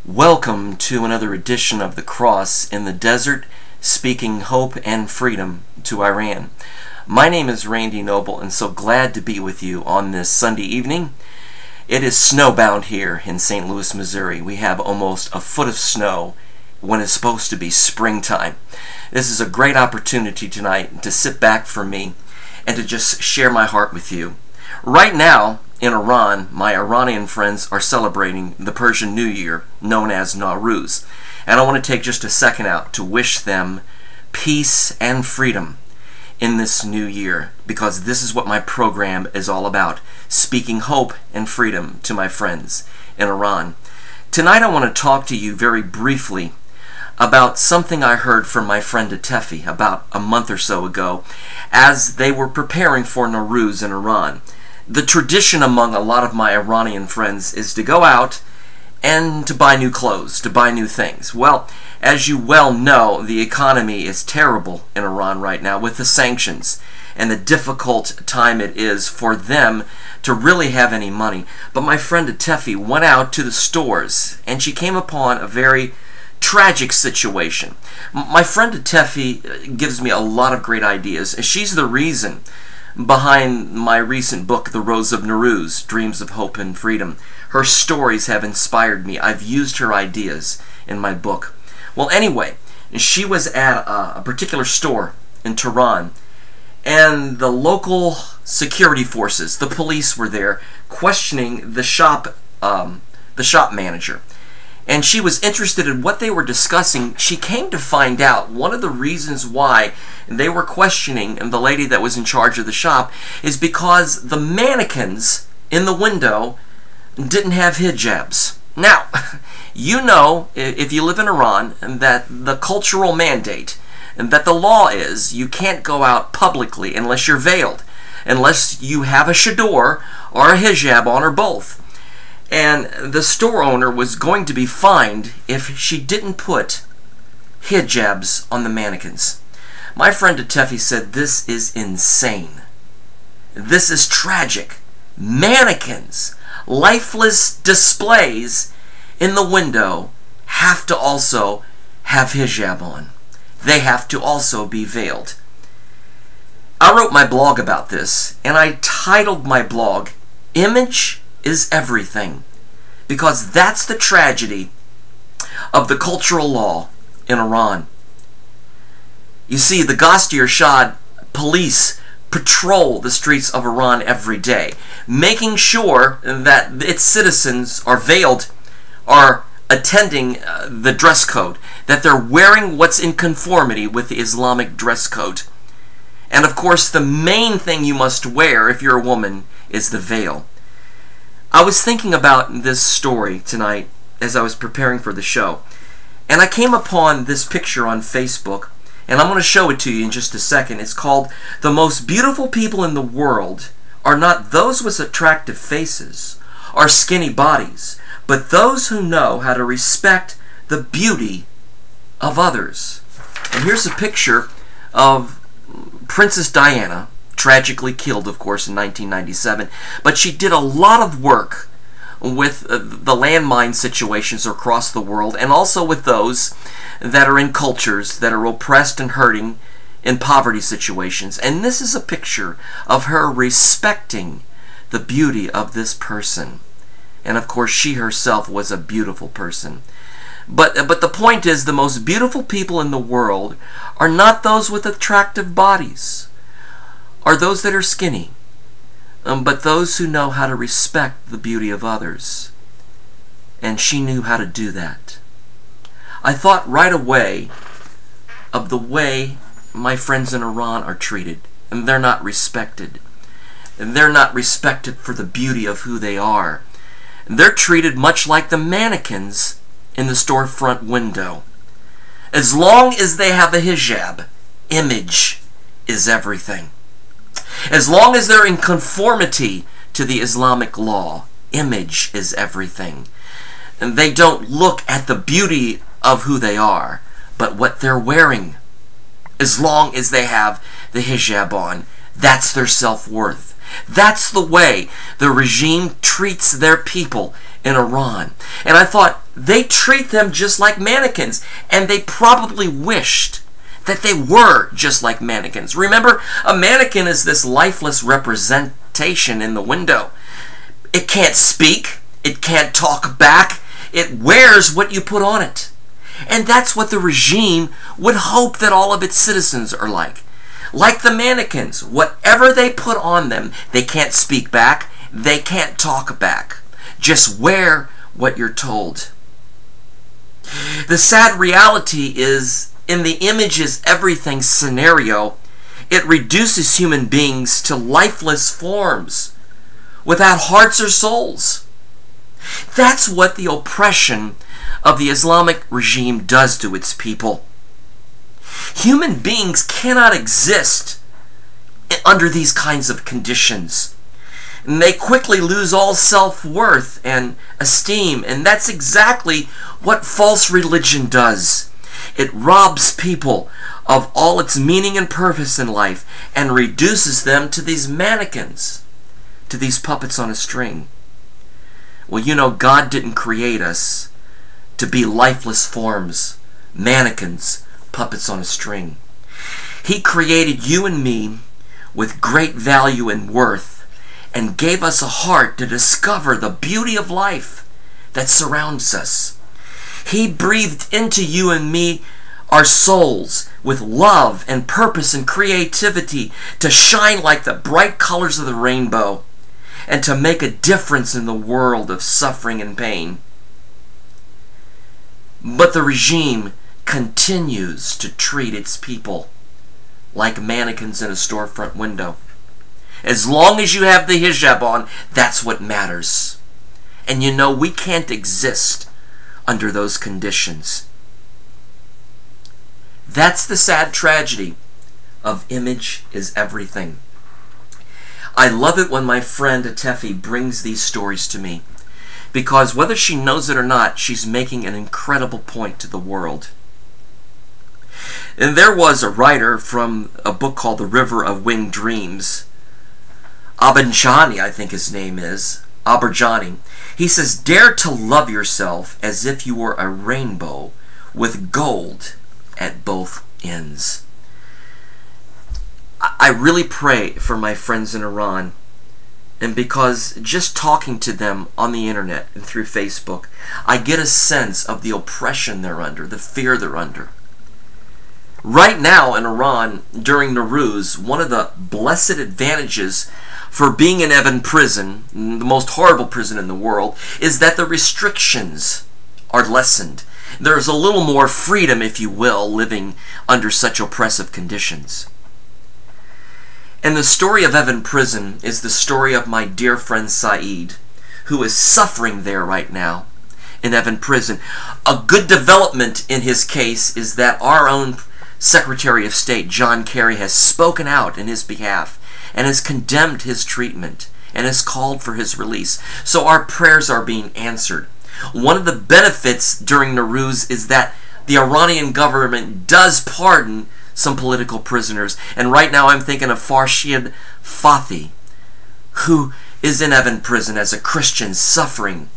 Welcome to another edition of The Cross in the Desert, speaking hope and freedom to Iran. My name is Randy Noble, and so glad to be with you on this Sunday evening. It is snowbound here in St. Louis, Missouri. We have almost a foot of snow when it's supposed to be springtime. This is a great opportunity tonight to sit back for me and to just share my heart with you. Right now, in Iran, my Iranian friends are celebrating the Persian New Year, known as Nowruz. And I want to take just a second out to wish them peace and freedom in this new year, because this is what my program is all about, speaking hope and freedom to my friends in Iran. Tonight I want to talk to you very briefly about something I heard from my friend Atefi about a month or so ago as they were preparing for Nowruz in Iran. The tradition among a lot of my Iranian friends is to go out and to buy new clothes, to buy new things. Well, as you well know, the economy is terrible in Iran right now with the sanctions and the difficult time it is for them to really have any money. But my friend Atefi went out to the stores and she came upon a very tragic situation. My friend Atefi gives me a lot of great ideas. She's the reason behind my recent book, The Rose of Nowruz, Dreams of Hope and Freedom. Her stories have inspired me. I've used her ideas in my book. Well, anyway, she was at a particular store in Tehran, and the local security forces, the police, were there questioning the shop manager. And she was interested in what they were discussing. She came to find out one of the reasons why they were questioning the lady that was in charge of the shop is because the mannequins in the window didn't have hijabs. Now, you know, if you live in Iran, that the cultural mandate and that the law is you can't go out publicly unless you're veiled, unless you have a chador or a hijab on, or both. And the store owner was going to be fined if she didn't put hijabs on the mannequins. My friend Atefi said, this is insane. This is tragic. Mannequins, lifeless displays in the window, have to also have hijab on. They have to also be veiled. I wrote my blog about this, and I titled my blog, Image is Everything, because that's the tragedy of the cultural law in Iran. You see, the Ghastir Shad police patrol the streets of Iran every day, making sure that its citizens are veiled, are attending the dress code, that they're wearing what's in conformity with the Islamic dress code. And of course, the main thing you must wear if you're a woman is the veil. I was thinking about this story tonight as I was preparing for the show, and I came upon this picture on Facebook, and I'm going to show it to you in just a second. It's called, "The most beautiful people in the world are not those with attractive faces or skinny bodies, but those who know how to respect the beauty of others." And here's a picture of Princess Diana, tragically killed, of course, in 1997. But she did a lot of work with the landmine situations across the world, and also with those that are in cultures that are oppressed and hurting in poverty situations. And this is a picture of her respecting the beauty of this person. And of course, she herself was a beautiful person. But the point is, the most beautiful people in the world are not those with attractive bodies, are those that are skinny, but those who know how to respect the beauty of others. And she knew how to do that. I thought right away of the way my friends in Iran are treated, and they're not respected. And they're not respected for the beauty of who they are. And they're treated much like the mannequins in the storefront window. As long as they have a hijab, image is everything. As long as they're in conformity to the Islamic law, image is everything. And they don't look at the beauty of who they are, but what they're wearing. As long as they have the hijab on, that's their self-worth. That's the way the regime treats their people in Iran. And I thought, they treat them just like mannequins, and they probably wished that they were just like mannequins. Remember, a mannequin is this lifeless representation in the window. It can't speak, it can't talk back, it wears what you put on it. And that's what the regime would hope that all of its citizens are like. Like the mannequins, whatever they put on them, they can't speak back, they can't talk back. Just wear what you're told. The sad reality is, in the image is everything scenario, it reduces human beings to lifeless forms, without hearts or souls. That's what the oppression of the Islamic regime does to its people. Human beings cannot exist under these kinds of conditions. And they quickly lose all self-worth and esteem, and that's exactly what false religion does. It robs people of all its meaning and purpose in life and reduces them to these mannequins, to these puppets on a string. Well, you know, God didn't create us to be lifeless forms, mannequins, puppets on a string. He created you and me with great value and worth, and gave us a heart to discover the beauty of life that surrounds us. He breathed into you and me our souls with love and purpose and creativity to shine like the bright colors of the rainbow and to make a difference in the world of suffering and pain. But the regime continues to treat its people like mannequins in a storefront window. As long as you have the hijab on, that's what matters. And you know, we can't exist under those conditions. That's the sad tragedy of image is everything. I love it when my friend Atefi brings these stories to me, because whether she knows it or not, she's making an incredible point to the world. And there was a writer from a book called The River of Winged Dreams, Abinjani, I think his name is, Aberjani. He says, dare to love yourself as if you were a rainbow with gold at both ends. I really pray for my friends in Iran, and because just talking to them on the internet and through Facebook, I get a sense of the oppression they're under, the fear they're under. Right now in Iran, during Nowruz, one of the blessed advantages for being in Evin prison, the most horrible prison in the world, is that the restrictions are lessened. There's a little more freedom, if you will, living under such oppressive conditions. And the story of Evin prison is the story of my dear friend Saeed, who is suffering there right now in Evin prison. A good development in his case is that our own Secretary of State, John Kerry, has spoken out in his behalf and has condemned his treatment and has called for his release. So our prayers are being answered. One of the benefits during Nowruz is that the Iranian government does pardon some political prisoners. And right now I'm thinking of Farshid Fathi, who is in Evin prison as a Christian suffering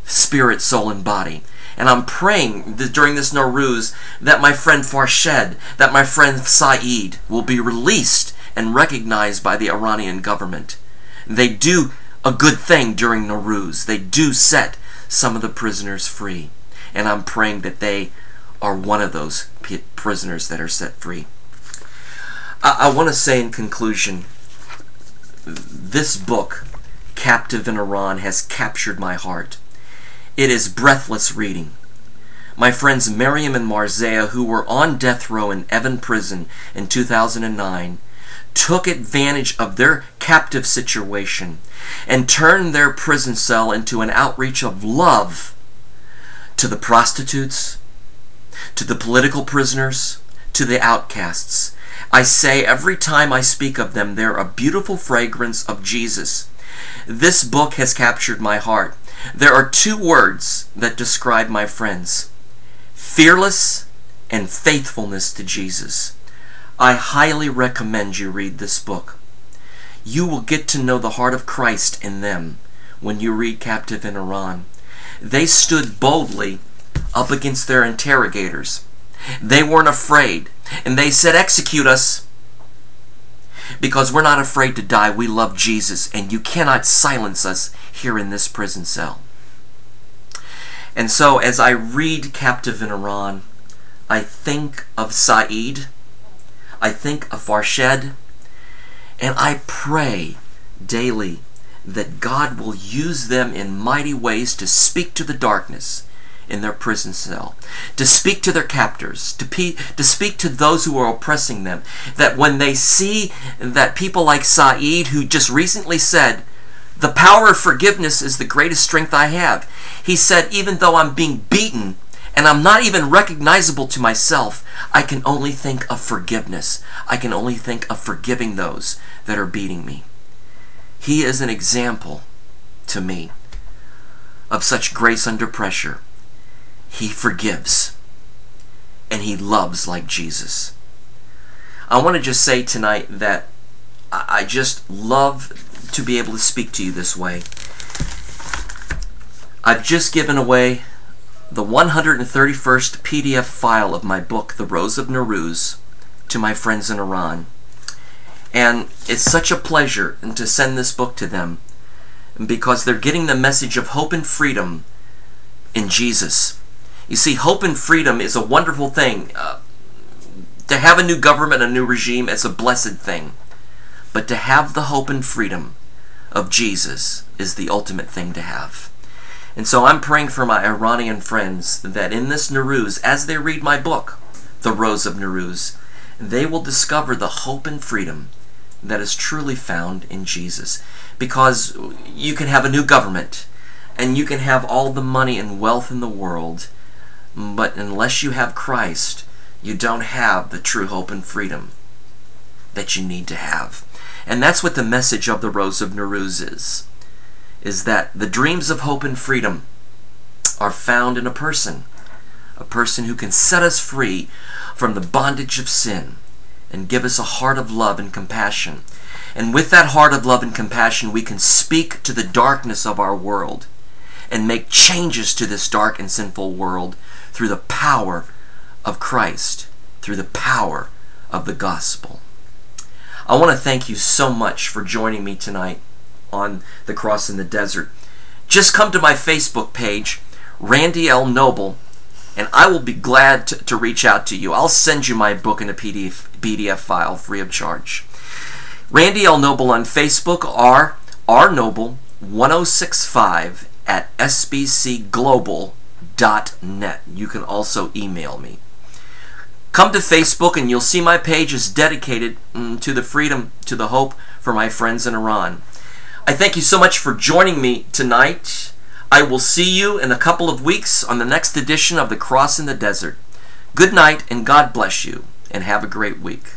spirit, soul, and body. And I'm praying that during this Nowruz that my friend Farshid, that my friend Saeed will be released and recognized by the Iranian government. They do a good thing during Nowruz. They do set some of the prisoners free. And I'm praying that they are one of those prisoners that are set free. I want to say in conclusion, this book, Captive in Iran, has captured my heart. It is breathless reading. My friends Miriam and Marzea, who were on death row in Evin prison in 2009, took advantage of their captive situation and turned their prison cell into an outreach of love to the prostitutes, to the political prisoners, to the outcasts. I say every time I speak of them, they're a beautiful fragrance of Jesus. This book has captured my heart. There are two words that describe my friends: fearless and faithfulness to Jesus. I highly recommend you read this book. You will get to know the heart of Christ in them when you read Captive in Iran. they stood boldly up against their interrogators. They weren't afraid, and they said, "Execute us, because we're not afraid to die. We love Jesus, and you cannot silence us here in this prison cell." And so as I read Captive in Iran, I think of Saeed, I think of Farshad, and I pray daily that God will use them in mighty ways to speak to the darkness in their prison cell, to speak to their captors, to speak to those who are oppressing them, that when they see that people like Saeed, who just recently said, "The power of forgiveness is the greatest strength I have." He said, "Even though I'm being beaten and I'm not even recognizable to myself, I can only think of forgiveness. I can only think of forgiving those that are beating me." He is an example to me of such grace under pressure. He forgives, and he loves like Jesus. I want to just say tonight that I just love to be able to speak to you this way. I've just given away the 131st PDF file of my book, The Rose of Nowruz, to my friends in Iran. And it's such a pleasure to send this book to them, because they're getting the message of hope and freedom in Jesus. You see, hope and freedom is a wonderful thing. To have a new government, a new regime, it's a blessed thing. But to have the hope and freedom of Jesus is the ultimate thing to have. And so I'm praying for my Iranian friends that in this Nowruz, as they read my book, The Rose of Nowruz, they will discover the hope and freedom that is truly found in Jesus. Because you can have a new government, and you can have all the money and wealth in the world, but unless you have Christ, you don't have the true hope and freedom that you need to have. And that's what the message of The Rose of Nowruz is that the dreams of hope and freedom are found in a person who can set us free from the bondage of sin and give us a heart of love and compassion. And with that heart of love and compassion, we can speak to the darkness of our world and make changes to this dark and sinful world through the power of Christ, through the power of the gospel. I want to thank you so much for joining me tonight on The Cross in the Desert. Just come to my Facebook page, Randy L. Noble, and I will be glad to reach out to you. I'll send you my book in a PDF file free of charge. Randy L. Noble on Facebook, or rnoble1065 at sbcglobal.net. You can also email me. Come to Facebook and you'll see my page is dedicated to the freedom, to the hope for my friends in Iran. I thank you so much for joining me tonight. I will see you in a couple of weeks on the next edition of The Cross in the Desert. Good night and God bless you, and have a great week.